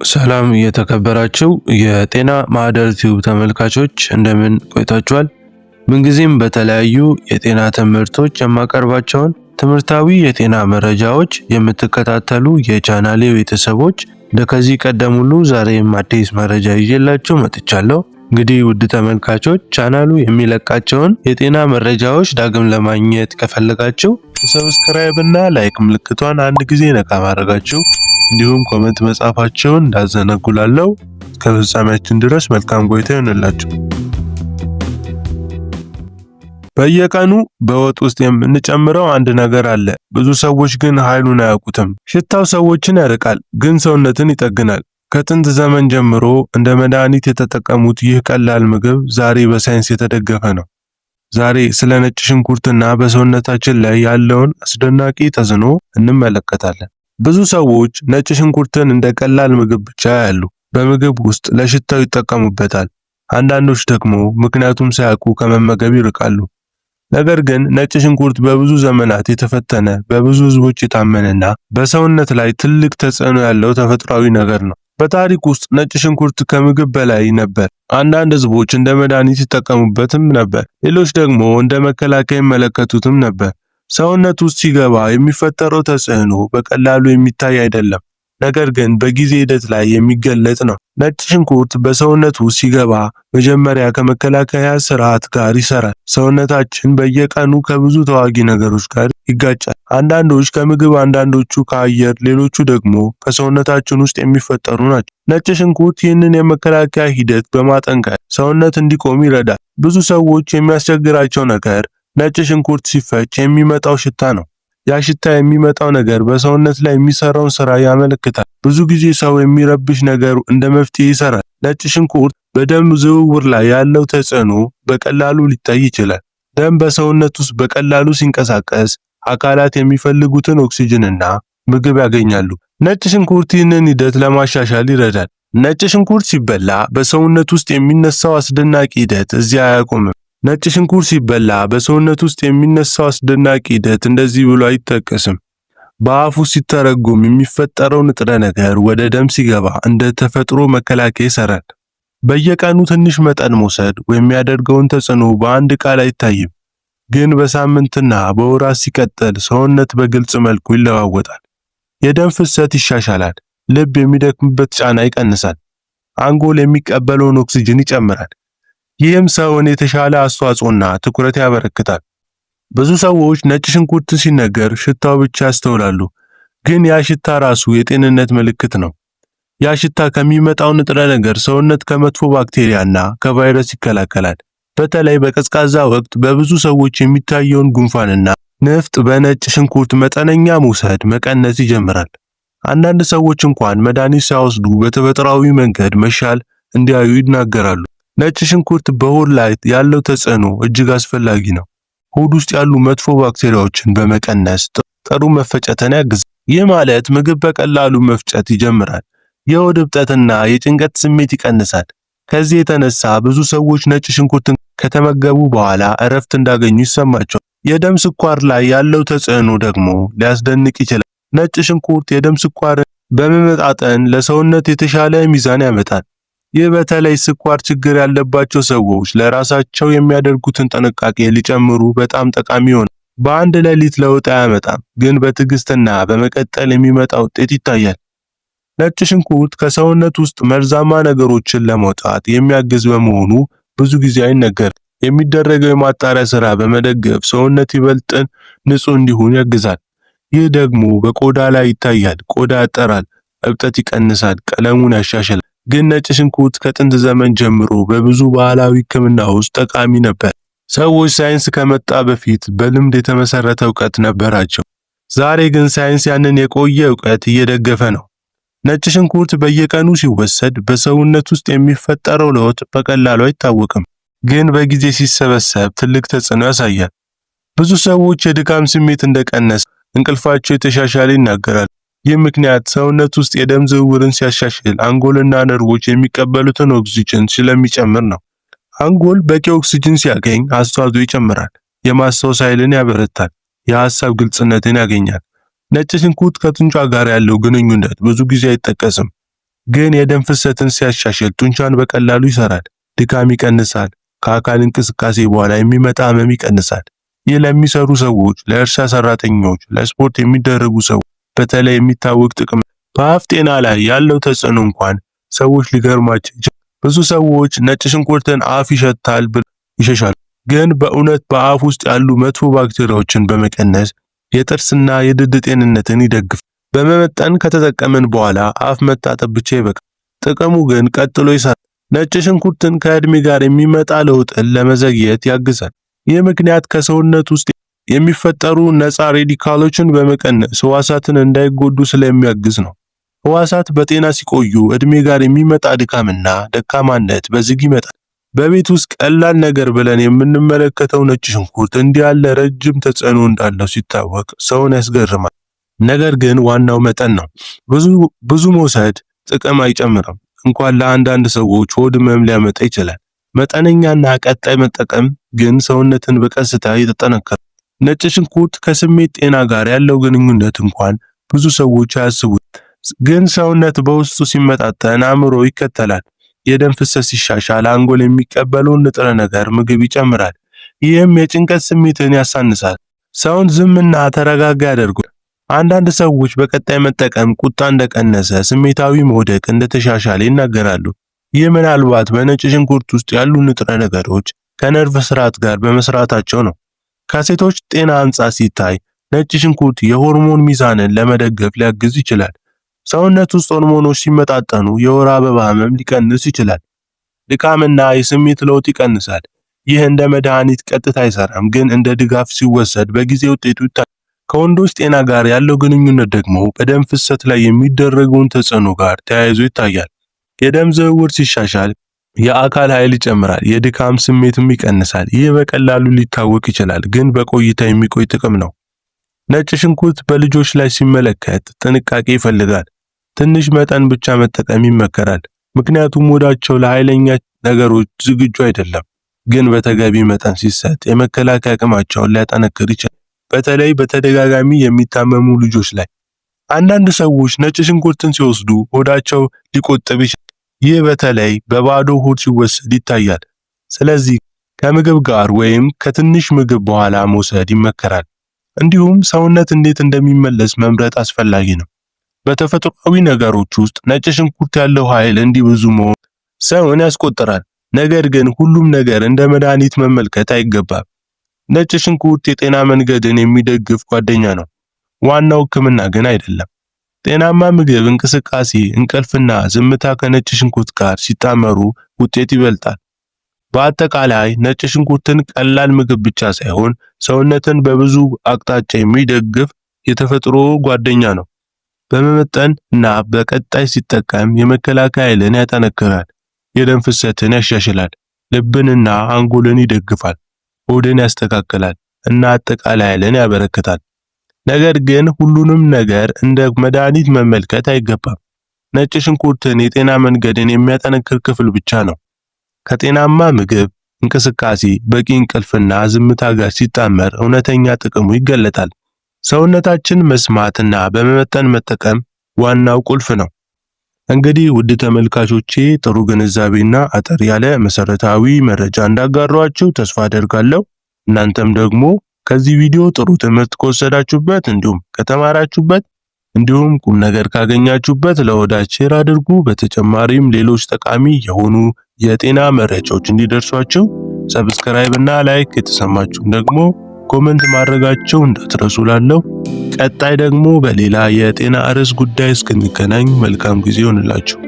ሰላም የተከበራችሁ የጤና ማህደር ቲዩብ ተመልካቾች እንደምን ቆይታችኋል? ምንጊዜም በተለያዩ የጤና ትምህርቶች የማቀርባቸውን ትምህርታዊ የጤና መረጃዎች የምትከታተሉ የቻናሌ ቤተሰቦች እንደከዚህ ቀደም ሁሉ ዛሬም አዲስ መረጃ ይዤላችሁ መጥቻለሁ። እንግዲህ ውድ ተመልካቾች ቻናሉ የሚለቃቸውን የጤና መረጃዎች ዳግም ለማግኘት ከፈለጋችሁ ሰብስክራይብ እና ላይክ ምልክቷን አንድ ጊዜ ነካ ማድረጋችሁ እንዲሁም ኮሜንት መጻፋቸውን እንዳዘነጉላለው ከፍጻሜያችን ድረስ መልካም ቆይታ ይሁንላችሁ። በየቀኑ በወጥ ውስጥ የምንጨምረው አንድ ነገር አለ። ብዙ ሰዎች ግን ኃይሉን አያውቁትም። ሽታው ሰዎችን ያርቃል፣ ግን ሰውነትን ይጠግናል። ከጥንት ዘመን ጀምሮ እንደ መድኃኒት የተጠቀሙት ይህ ቀላል ምግብ ዛሬ በሳይንስ የተደገፈ ነው። ዛሬ ስለ ነጭ ሽንኩርትና በሰውነታችን ላይ ያለውን አስደናቂ ተጽዕኖ እንመለከታለን። ብዙ ሰዎች ነጭ ሽንኩርትን እንደ ቀላል ምግብ ብቻ ያያሉ። በምግብ ውስጥ ለሽታው ይጠቀሙበታል። አንዳንዶች ደግሞ ምክንያቱም ሳያውቁ ከመመገብ ይርቃሉ። ነገር ግን ነጭ ሽንኩርት በብዙ ዘመናት የተፈተነ፣ በብዙ ሕዝቦች የታመነና በሰውነት ላይ ትልቅ ተጽዕኖ ያለው ተፈጥሯዊ ነገር ነው። በታሪክ ውስጥ ነጭ ሽንኩርት ከምግብ በላይ ነበር። አንዳንድ ሕዝቦች እንደ መድኃኒት ይጠቀሙበትም ነበር። ሌሎች ደግሞ እንደ መከላከያ ይመለከቱትም ነበር። ሰውነት ውስጥ ሲገባ የሚፈጠረው ተጽዕኖ በቀላሉ የሚታይ አይደለም፣ ነገር ግን በጊዜ ሂደት ላይ የሚገለጥ ነው። ነጭ ሽንኩርት በሰውነት ውስጥ ሲገባ መጀመሪያ ከመከላከያ ስርዓት ጋር ይሰራል። ሰውነታችን በየቀኑ ከብዙ ተዋጊ ነገሮች ጋር ይጋጫል። አንዳንዶች ከምግብ፣ አንዳንዶቹ ከአየር፣ ሌሎቹ ደግሞ ከሰውነታችን ውስጥ የሚፈጠሩ ናቸው። ነጭ ሽንኩርት ይህንን የመከላከያ ሂደት በማጠንከር ሰውነት እንዲቆም ይረዳል። ብዙ ሰዎች የሚያስቸግራቸው ነገር ነጭ ሽንኩርት ሲፈጭ የሚመጣው ሽታ ነው። ያ ሽታ የሚመጣው ነገር በሰውነት ላይ የሚሰራውን ስራ ያመለክታል። ብዙ ጊዜ ሰው የሚረብሽ ነገር እንደ መፍትሄ ይሰራል። ነጭ ሽንኩርት በደም ዝውውር ላይ ያለው ተጽዕኖ በቀላሉ ሊታይ ይችላል። ደም በሰውነት ውስጥ በቀላሉ ሲንቀሳቀስ አካላት የሚፈልጉትን ኦክሲጅንና ምግብ ያገኛሉ። ነጭ ሽንኩርት ይህንን ሂደት ለማሻሻል ይረዳል። ነጭ ሽንኩርት ሲበላ በሰውነት ውስጥ የሚነሳው አስደናቂ ሂደት እዚያ አያቆምም። ነጭ ሽንኩርት ሲበላ በሰውነት ውስጥ የሚነሳው አስደናቂ ሂደት እንደዚህ ብሎ አይጠቀስም። በአፉ ሲተረጎም የሚፈጠረው ንጥረ ነገር ወደ ደም ሲገባ እንደ ተፈጥሮ መከላከያ ይሰራል። በየቀኑ ትንሽ መጠን መውሰድ የሚያደርገውን ተጽዕኖ በአንድ ቃል አይታይም፣ ግን በሳምንትና በወራት ሲቀጥል ሰውነት በግልጽ መልኩ ይለዋወጣል። የደም ፍሰት ይሻሻላል፣ ልብ የሚደክምበት ጫና ይቀንሳል፣ አንጎል የሚቀበለውን ኦክሲጅን ይጨምራል። ይህም ሰውን የተሻለ አስተዋጽኦና ትኩረት ያበረክታል። ብዙ ሰዎች ነጭ ሽንኩርት ሲነገር ሽታው ብቻ ያስተውላሉ፣ ግን ያ ሽታ ራሱ የጤንነት ምልክት ነው። ያ ሽታ ከሚመጣው ንጥረ ነገር ሰውነት ከመጥፎ ባክቴሪያና ከቫይረስ ይከላከላል። በተለይ በቀዝቃዛ ወቅት በብዙ ሰዎች የሚታየውን ጉንፋንና ንፍጥ በነጭ ሽንኩርት መጠነኛ መውሰድ መቀነስ ይጀምራል። አንዳንድ ሰዎች እንኳን መድኃኒት ሳይወስዱ በተፈጥሯዊ መንገድ መሻል እንዲያዩ ይናገራሉ። ነጭ ሽንኩርት በሆድ ላይ ያለው ተጽዕኖ እጅግ አስፈላጊ ነው። ሆድ ውስጥ ያሉ መጥፎ ባክቴሪያዎችን በመቀነስ ጥሩ መፈጨትን ያግዛል። ይህ ማለት ምግብ በቀላሉ መፍጨት ይጀምራል። የሆድ እብጠትና የጭንቀት ስሜት ይቀንሳል። ከዚህ የተነሳ ብዙ ሰዎች ነጭ ሽንኩርትን ከተመገቡ በኋላ እረፍት እንዳገኙ ይሰማቸዋል። የደም ስኳር ላይ ያለው ተጽዕኖ ደግሞ ሊያስደንቅ ይችላል። ነጭ ሽንኩርት የደም ስኳርን በመመጣጠን ለሰውነት የተሻለ ሚዛን ያመጣል። ይህ በተለይ ስኳር ችግር ያለባቸው ሰዎች ለራሳቸው የሚያደርጉትን ጥንቃቄ ሊጨምሩ በጣም ጠቃሚ ይሆናል። በአንድ ሌሊት ለውጥ አያመጣም፣ ግን በትዕግስትና በመቀጠል የሚመጣ ውጤት ይታያል። ነጭ ሽንኩርት ከሰውነት ውስጥ መርዛማ ነገሮችን ለማውጣት የሚያግዝ በመሆኑ ብዙ ጊዜ አይነገርም። የሚደረገው የማጣሪያ ስራ በመደገፍ ሰውነት ይበልጥ ንጹህ እንዲሆን ያግዛል። ይህ ደግሞ በቆዳ ላይ ይታያል። ቆዳ ያጠራል፣ እብጠት ይቀንሳል፣ ቀለሙን ያሻሽላል። ግን ነጭ ሽንኩርት ከጥንት ዘመን ጀምሮ በብዙ ባህላዊ ሕክምና ውስጥ ጠቃሚ ነበር። ሰዎች ሳይንስ ከመጣ በፊት በልምድ የተመሰረተ ዕውቀት ነበራቸው። ዛሬ ግን ሳይንስ ያንን የቆየ ዕውቀት እየደገፈ ነው። ነጭ ሽንኩርት በየቀኑ ሲወሰድ በሰውነት ውስጥ የሚፈጠረው ለውጥ በቀላሉ አይታወቅም፣ ግን በጊዜ ሲሰበሰብ ትልቅ ተጽዕኖ ያሳያል። ብዙ ሰዎች የድካም ስሜት እንደቀነሰ፣ እንቅልፋቸው የተሻሻለ ይናገራሉ። ይህ ምክንያት ሰውነት ውስጥ የደም ዝውውርን ሲያሻሽል አንጎልና ነርቮች የሚቀበሉትን ኦክሲጅን ስለሚጨምር ነው። አንጎል በቂ ኦክሲጅን ሲያገኝ አስተዋጽኦ ይጨምራል፣ የማስታወስ ኃይልን ያበረታል፣ የሐሳብ ግልጽነትን ያገኛል። ነጭ ሽንኩርት ከጡንቻ ጋር ያለው ግንኙነት ብዙ ጊዜ አይጠቀስም። ግን የደም ፍሰትን ሲያሻሽል ጡንቻን በቀላሉ ይሰራል፣ ድካም ይቀንሳል፣ ከአካል እንቅስቃሴ በኋላ የሚመጣ ህመም ይቀንሳል። ይህ ለሚሰሩ ሰዎች፣ ለእርሻ ሰራተኞች፣ ለስፖርት የሚደረጉ ሰዎች በተለይ የሚታወቅ ጥቅም። በአፍ ጤና ላይ ያለው ተጽዕኖ እንኳን ሰዎች ሊገርማቸው ይችላል። ብዙ ሰዎች ነጭ ሽንኩርትን አፍ ይሸታል ብለው ይሸሻሉ፣ ግን በእውነት በአፍ ውስጥ ያሉ መጥፎ ባክቴሪያዎችን በመቀነስ የጥርስና የድድ ጤንነትን ይደግፋል። በመመጠን ከተጠቀምን በኋላ አፍ መታጠብ ብቻ ይበቃል። ጥቅሙ ግን ቀጥሎ ይሰራል። ነጭ ሽንኩርትን ከእድሜ ጋር የሚመጣ ለውጥን ለመዘግየት ያግዛል። ይህ ምክንያት ከሰውነት ውስጥ የሚፈጠሩ ነፃ ሬዲካሎችን በመቀነስ ህዋሳትን እንዳይጎዱ ስለሚያግዝ ነው። ህዋሳት በጤና ሲቆዩ እድሜ ጋር የሚመጣ ድካምና ደካማነት በዝግ ይመጣል። በቤት ውስጥ ቀላል ነገር ብለን የምንመለከተው ነጭ ሽንኩርት እንዲህ ያለ ረጅም ተጽዕኖ እንዳለው ሲታወቅ ሰውን ያስገርማል። ነገር ግን ዋናው መጠን ነው። ብዙ መውሰድ ጥቅም አይጨምርም። እንኳን ለአንዳንድ ሰዎች ሆድ ህመም ሊያመጣ ይችላል። መጠነኛና ቀጣይ መጠቀም ግን ሰውነትን በቀስታ ያጠናክራል። ነጭ ሽንኩርት ከስሜት ጤና ጋር ያለው ግንኙነት እንኳን ብዙ ሰዎች አያስቡት። ግን ሰውነት በውስጡ ሲመጣጠን አእምሮ ይከተላል። የደም ፍሰት ሲሻሻል አንጎል የሚቀበለውን ንጥረ ነገር ምግብ ይጨምራል። ይህም የጭንቀት ስሜትን ያሳንሳል፣ ሰውን ዝምና ተረጋጋ ያደርጋል። አንዳንድ ሰዎች በቀጣይ መጠቀም ቁጣ እንደቀነሰ፣ ስሜታዊ መውደቅ እንደተሻሻለ ይናገራሉ። ይህ ምናልባት በነጭ ሽንኩርት ውስጥ ያሉ ንጥረ ነገሮች ከነርቭ ስርዓት ጋር በመስራታቸው ነው። ከሴቶች ጤና አንጻር ሲታይ ነጭ ሽንኩርት የሆርሞን ሚዛንን ለመደገፍ ሊያግዝ ይችላል። ሰውነት ውስጥ ሆርሞኖች ሲመጣጠኑ የወር አበባ ህመም ሊቀንስ ይችላል። ድካምና የስሜት ለውጥ ይቀንሳል። ይህ እንደ መድኃኒት ቀጥታ አይሰራም፣ ግን እንደ ድጋፍ ሲወሰድ በጊዜ ውጤቱ ይታያል። ከወንዶች ጤና ጋር ያለው ግንኙነት ደግሞ በደም ፍሰት ላይ የሚደረገውን ተጽዕኖ ጋር ተያይዞ ይታያል። የደም ዝውውር ሲሻሻል የአካል ኃይል ይጨምራል፣ የድካም ስሜትም ይቀንሳል። ይህ በቀላሉ ሊታወቅ ይችላል፣ ግን በቆይታ የሚቆይ ጥቅም ነው። ነጭ ሽንኩርት በልጆች ላይ ሲመለከት ጥንቃቄ ይፈልጋል። ትንሽ መጠን ብቻ መጠቀም ይመከራል፣ ምክንያቱም ሆዳቸው ለኃይለኛ ነገሮች ዝግጁ አይደለም። ግን በተገቢ መጠን ሲሰጥ የመከላከያ አቅማቸውን ሊያጠነክር ይችላል፣ በተለይ በተደጋጋሚ የሚታመሙ ልጆች ላይ። አንዳንድ ሰዎች ነጭ ሽንኩርትን ሲወስዱ ሆዳቸው ሊቆጥብ ይችላል። ይህ በተለይ በባዶ ሆድ ሲወሰድ ይታያል። ስለዚህ ከምግብ ጋር ወይም ከትንሽ ምግብ በኋላ መውሰድ ይመከራል። እንዲሁም ሰውነት እንዴት እንደሚመለስ መምረጥ አስፈላጊ ነው። በተፈጥሯዊ ነገሮች ውስጥ ነጭ ሽንኩርት ያለው ኃይል እንዲህ ብዙ መሆን ሰውን ያስቆጥራል። ነገር ግን ሁሉም ነገር እንደ መድኃኒት መመልከት አይገባም። ነጭ ሽንኩርት የጤና መንገድን የሚደግፍ ጓደኛ ነው፣ ዋናው ሕክምና ግን አይደለም። ጤናማ ምግብ፣ እንቅስቃሴ፣ እንቅልፍና ዝምታ ከነጭ ሽንኩርት ጋር ሲጣመሩ ውጤት ይበልጣል። በአጠቃላይ ነጭ ሽንኩርትን ቀላል ምግብ ብቻ ሳይሆን ሰውነትን በብዙ አቅጣጫ የሚደግፍ የተፈጥሮ ጓደኛ ነው። በመመጠን እና በቀጣይ ሲጠቀም የመከላከያ ኃይልን ያጠነክራል፣ የደም ፍሰትን ያሻሽላል፣ ልብንና አንጎልን ይደግፋል፣ ሆድን ያስተካክላል እና አጠቃላይ ኃይልን ያበረክታል። ነገር ግን ሁሉንም ነገር እንደ መድኃኒት መመልከት አይገባም። ነጭ ሽንኩርትን የጤና መንገድን የሚያጠነክር ክፍል ብቻ ነው። ከጤናማ ምግብ፣ እንቅስቃሴ፣ በቂ እንቅልፍና ዝምታ ጋር ሲጣመር እውነተኛ ጥቅሙ ይገለጣል። ሰውነታችን መስማትና በመመጠን መጠቀም ዋናው ቁልፍ ነው። እንግዲህ ውድ ተመልካቾቼ ጥሩ ግንዛቤና አጠር ያለ መሰረታዊ መረጃ እንዳጋራችሁ ተስፋ አደርጋለሁ። እናንተም ደግሞ ከዚህ ቪዲዮ ጥሩ ትምህርት ከወሰዳችሁበት እንዲሁም ከተማራችሁበት እንዲሁም ቁም ነገር ካገኛችሁበት ለወዳጅ ሼር አድርጉ። በተጨማሪም ሌሎች ጠቃሚ የሆኑ የጤና መረጃዎች እንዲደርሷችሁ ሰብስክራይብ እና ላይክ፣ የተሰማችሁን ደግሞ ኮሜንት ማድረጋችሁ እንዳትረሱ ላለው። ቀጣይ ደግሞ በሌላ የጤና ርዕስ ጉዳይ እስክንገናኝ መልካም ጊዜ ይሁንላችሁ።